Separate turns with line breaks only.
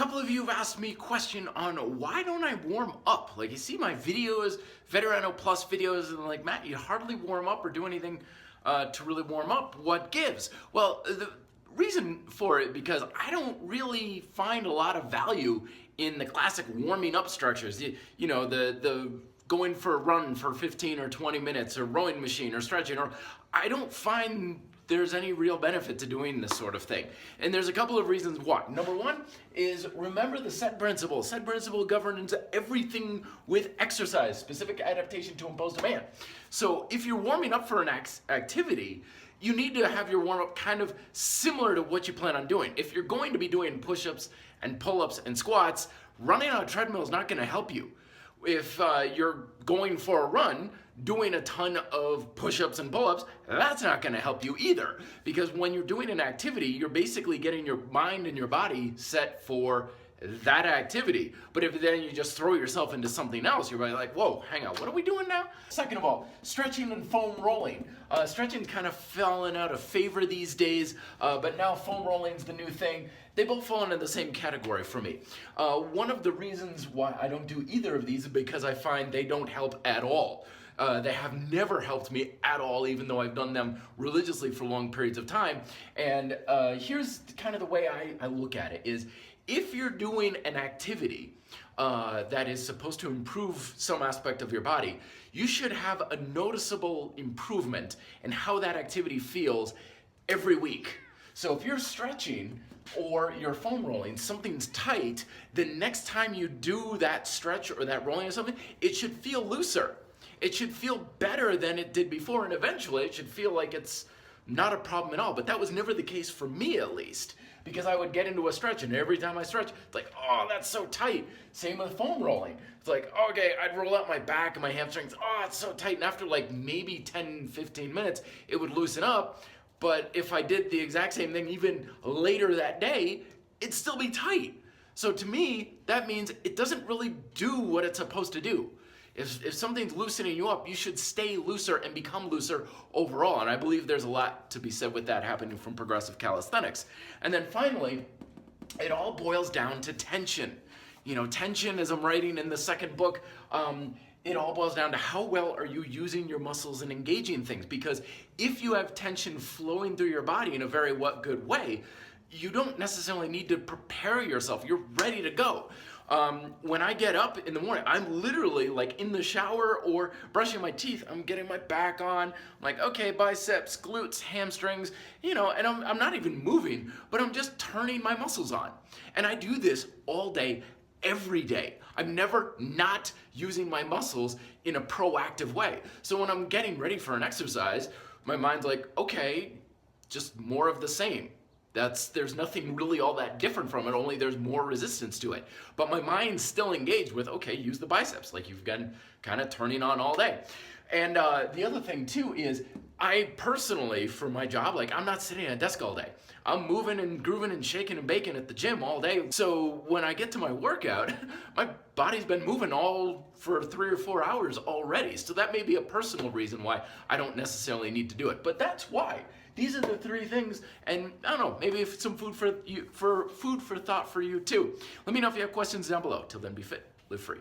couple of you have asked me a question on why don't I warm up? Like, you see my videos, Veterano Plus videos, and like, Matt, you hardly warm up or do anything to really warm up. What gives? Well, the reason for it, because I don't really find a lot of value in the classic warming up structures. You know, the going for a run for 15 or 20 minutes, or rowing machine, or stretching, or I don't find there's any real benefit to doing this sort of thing. And there's a couple of reasons why. Number one is, remember the SAID principle. SAID principle governs everything with exercise, specific adaptation to imposed demand. So if you're warming up for an activity, you need to have your warm-up kind of similar to what you plan on doing. If you're going to be doing push-ups and pull-ups and squats, running on a treadmill is not going to help you. If you're going for a run, doing a ton of push-ups and pull-ups, that's not going to help you either. Because when you're doing an activity, you're basically getting your mind and your body set for that activity. But if then you just throw yourself into something else, you're like, whoa, hang on, what are we doing now? Second of all, stretching and foam rolling. Stretching kind of fallen out of favor these days, but now foam rolling's the new thing. They both fall into the same category for me. One of the reasons why I don't do either of these is because I find they don't help at all. They have never helped me at all, even though I've done them religiously for long periods of time. And here's kind of the way I look at it is, if you're doing an activity that is supposed to improve some aspect of your body, you should have a noticeable improvement in how that activity feels every week. So if you're stretching or you're foam rolling, something's tight, the next time you do that stretch or that rolling or something, it should feel looser. It should feel better than it did before, and eventually it should feel like it's not a problem at all. But that was never the case for me, at least, because I would get into a stretch, and every time I stretch, it's like, oh, that's so tight. Same with foam rolling. It's like, okay, I'd roll out my back and my hamstrings, oh, it's so tight. And after like maybe 10, 15 minutes, it would loosen up. But if I did the exact same thing even later that day, it'd still be tight. So to me, that means it doesn't really do what it's supposed to do. If something's loosening you up, you should stay looser and become looser overall. And I believe there's a lot to be said with that happening from progressive calisthenics. And then finally, it all boils down to tension. You know, tension, as I'm writing in the second book, it all boils down to how well are you using your muscles and engaging things. Because if you have tension flowing through your body in a very good way, you don't necessarily need to prepare yourself. You're ready to go. When I get up in the morning, I'm literally like in the shower or brushing my teeth. I'm getting my back on. I'm like, okay, biceps, glutes, hamstrings, you know, and I'm not even moving, but I'm just turning my muscles on. And I do this all day, every day. I'm never not using my muscles in a proactive way. So when I'm getting ready for an exercise, my mind's like, okay, just more of the same. There's nothing really all that different from it, only there's more resistance to it. But my mind's still engaged with, okay, use the biceps, like you've been kind of turning on all day. And the other thing too is, I personally, for my job, like I'm not sitting at a desk all day. I'm moving and grooving and shaking and baking at the gym all day. So when I get to my workout, my body's been moving all for 3 or 4 hours already. So that may be a personal reason why I don't necessarily need to do it. But that's why. These are the 3 things, and I don't know, maybe if it's some food for thought for you too. Let me know if you have questions down below. Till then, be fit, live free.